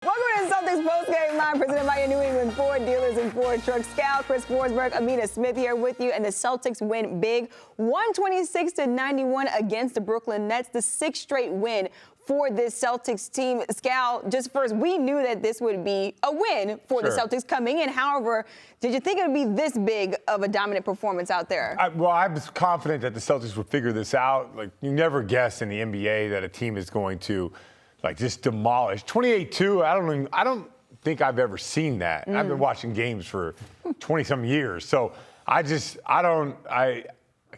Welcome to the Celtics postgame line presented by your New England Ford dealers and Ford trucks. Scal, Chris Forsberg, Amina Smith here with you, and the Celtics win big, 126-91 against the Brooklyn Nets, the sixth straight win for this Celtics team. Scal, just first, we knew that this would be a win for the Celtics coming in. However, did you think it would be this big of a dominant performance out there? I was confident that the Celtics would figure this out. Like, you never guess in the NBA that a team is going to just demolish. 28-2, I don't think I've ever seen that. I've been watching games for 20-some years. So I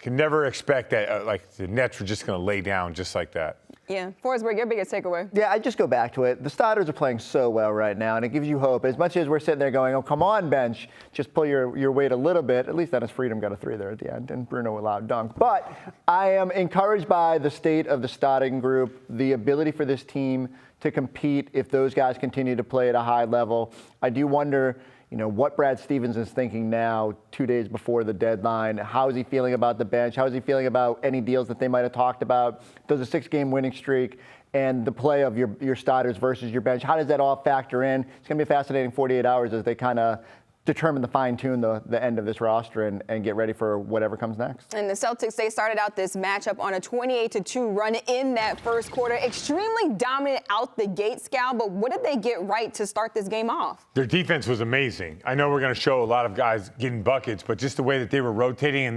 can never expect that, the Nets were just going to lay down just like that. Yeah. Forsberg, your biggest takeaway? Yeah, I just go back to it. The starters are playing so well right now, and it gives you hope. As much as we're sitting there going, oh, come on, bench, just pull your weight a little bit. At least Dennis Freedom got a three there at the end, and Bruno allowed dunk. But I am encouraged by the state of the starting group, the ability for this team to compete if those guys continue to play at a high level. I do wonder, what Brad Stevens is thinking now, 2 days before the deadline. How is he feeling about the bench? How is he feeling about any deals that they might have talked about? Does a 6-game winning streak and the play of your starters versus your bench, how does that all factor in? It's going to be a fascinating 48 hours as they kind of determine to fine-tune the end of this roster and get ready for whatever comes next. And the Celtics, they started out this matchup on a 28-2 run in that first quarter. Extremely dominant out the gate, Scal, but what did they get right to start this game off? Their defense was amazing. I know we're going to show a lot of guys getting buckets, but just the way that they were rotating, and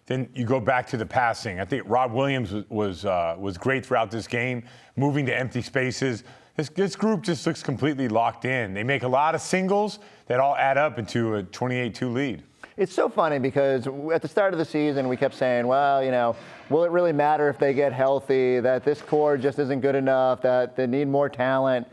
then you go back to the passing. I think Rob Williams was great throughout this game, moving to empty spaces. This group just looks completely locked in. They make a lot of singles that all add up into a 28-2 lead. It's so funny because at the start of the season, we kept saying, well, will it really matter if they get healthy, that this core just isn't good enough, that they need more talent.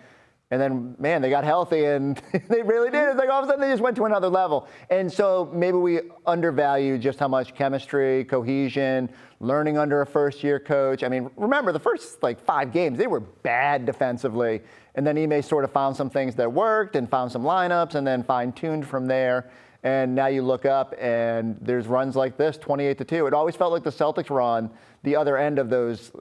And then, man, they got healthy, and they really did. It's like all of a sudden they just went to another level. And so maybe we undervalue just how much chemistry, cohesion, learning under a first-year coach. I mean, remember, the first, 5 games, they were bad defensively. And then Ime sort of found some things that worked and found some lineups and then fine-tuned from there. And now you look up, and there's runs like this, 28-2. It always felt like the Celtics were on the other end of those,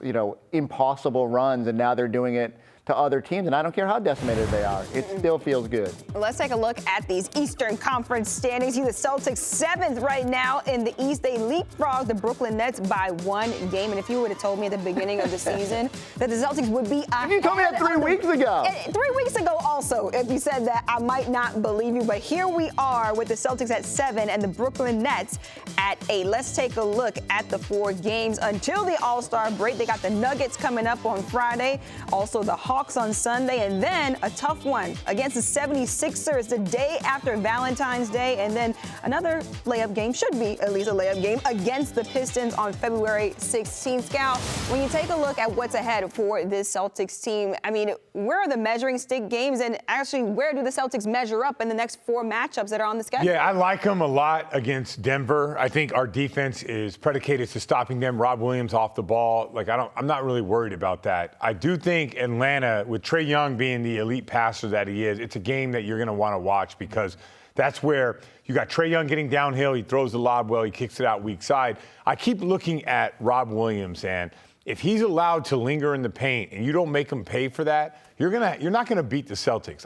impossible runs, and now they're doing it to other teams, and I don't care how decimated they are. It still feels good. Let's take a look at these Eastern Conference standings. You the Celtics 7th right now in the East. They leapfrogged the Brooklyn Nets by 1 game, and if you would have told me at the beginning of the season that the Celtics would be ahead. You told me that 3 weeks ago. 3 weeks ago also, if you said that, I might not believe you, but here we are with the Celtics at 7 and the Brooklyn Nets at 8. Let's take a look at the 4 games until the All-Star break. They got the Nuggets coming up on Friday, also the Hawks on Sunday, and then a tough one against the 76ers the day after Valentine's Day, and then another layup game, should be at least a layup game, against the Pistons on February 16th. Scal, when you take a look at what's ahead for this Celtics team, I mean, where are the measuring stick games, and actually where do the Celtics measure up in the next 4 matchups that are on the schedule? Yeah, I like them a lot against Denver. I think our defense is predicated to stopping them. Rob Williams off the ball. I'm not really worried about that. I do think Atlanta, with Trae Young being the elite passer that he is, it's a game that you're going to want to watch because that's where you got Trae Young getting downhill. He throws the lob well. He kicks it out weak side. I keep looking at Rob Williams, and if he's allowed to linger in the paint and you don't make him pay for that, you're not going to beat the Celtics.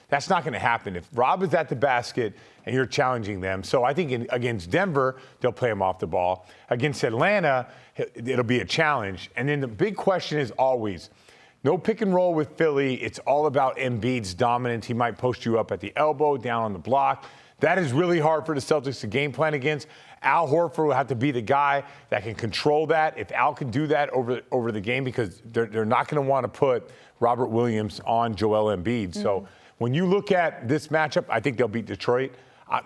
That's not going to happen if Rob is at the basket and you're challenging them. So I think against Denver, they'll play him off the ball. Against Atlanta, it'll be a challenge. And then the big question is always, no pick and roll with Philly. It's all about Embiid's dominance. He might post you up at the elbow, down on the block. That is really hard for the Celtics to game plan against. Al Horford will have to be the guy that can control that. If Al can do that over the game, because they're not going to want to put Robert Williams on Joel Embiid. So when you look at this matchup, I think they'll beat Detroit.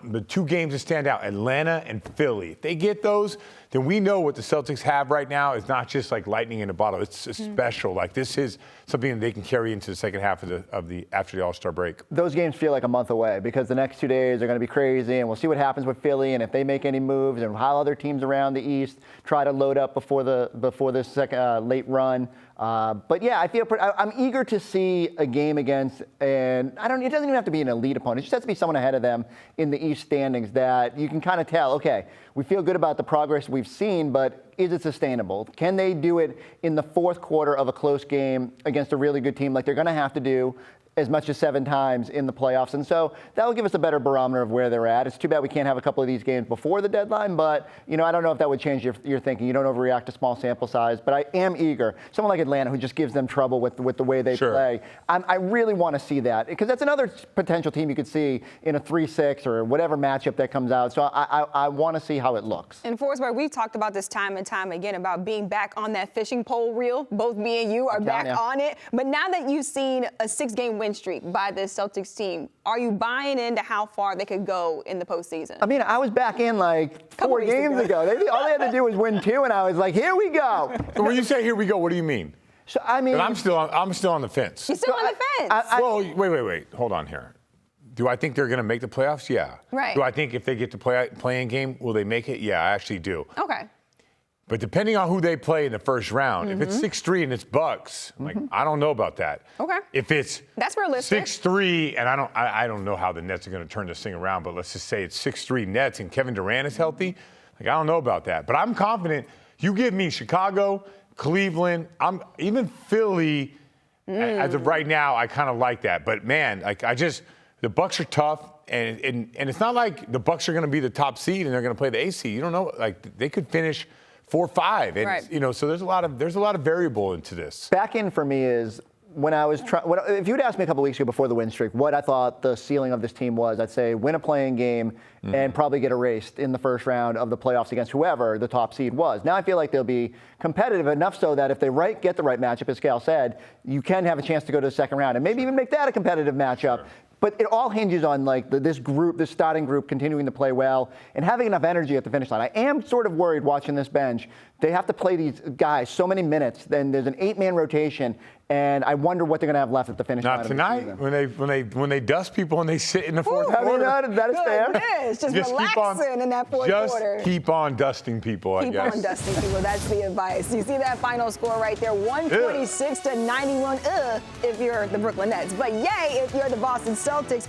The 2 games that stand out, Atlanta and Philly. If they get those, then we know what the Celtics have right now is not just like lightning in a bottle. It's special. This is something that they can carry into the second half of the after the All-Star break. Those games feel like a month away because the next 2 days are going to be crazy, and we'll see what happens with Philly and if they make any moves and how other teams around the East try to load up before this second late run. But yeah, I'm eager to see a game against, and it doesn't even have to be an elite opponent. It just has to be someone ahead of them in the East standings that you can kind of tell, okay, we feel good about the progress we've seen, but is it sustainable? Can they do it in the fourth quarter of a close game against a really good team like they're going to have to do as much as 7 times in the playoffs? And so that will give us a better barometer of where they're at. It's too bad we can't have a couple of these games before the deadline, but, I don't know if that would change your thinking. You don't overreact to small sample size, but I am eager. Someone like Atlanta who just gives them trouble with the way they play. I really want to see that, because that's another potential team you could see in a 3-6 or whatever matchup that comes out. So I want to see how it looks. And Forsberg, we've talked about this time and time again about being back on that fishing pole reel. Both me and you are back on it. But now that you've seen a 6-game win streak by the Celtics team, are you buying into how far they could go in the postseason? I mean, I was back in like 4 games ago. All they had to do was win 2, and I was like, here we go. So when you say here we go, what do you mean? So I mean, I'm still on the fence. You're still on the fence. Well, wait. Hold on here. Do I think they're going to make the playoffs? Yeah. Right. Do I think if they get to play-in game, will they make it? Yeah, I actually do. Okay. But depending on who they play in the first round, if it's 6-3 and it's Bucks, like, I don't know about that. Okay. If it's that's realistic. 6-3, and I don't know how the Nets are going to turn this thing around, but let's just say it's 6-3 Nets and Kevin Durant is healthy. Like, I don't know about that. But I'm confident. You give me Chicago, Cleveland, even Philly. As of right now, I kind of like that. But man, the Bucks are tough, and it's not like the Bucks are going to be the top seed and they're going to play the 8th seed. You don't know. Like, they could finish 4-5, and right. So there's a lot of variable into this. Back in for me is when I was if you'd asked me a couple weeks ago before the win streak what I thought the ceiling of this team was, I'd say win a play-in game and probably get erased in the first round of the playoffs against whoever the top seed was. Now I feel like they'll be competitive enough so that if they get the right matchup, as Scal said, you can have a chance to go to the second round and maybe even make that a competitive matchup. Sure. But it all hinges on like this starting group continuing to play well and having enough energy at the finish line. I am sort of worried watching this bench. They have to play these guys so many minutes. Then there's an 8-man rotation, and I wonder what they're going to have left at the finish line. Not tonight, when they dust people and they sit in the fourth quarter. That is fair. It is just relaxing in that fourth quarter. Just keep on dusting people. I guess. Keep on dusting people. That's the advice. You see that final score right there, 126-91. If you're the Brooklyn Nets, but yay if you're the Boston Celtics.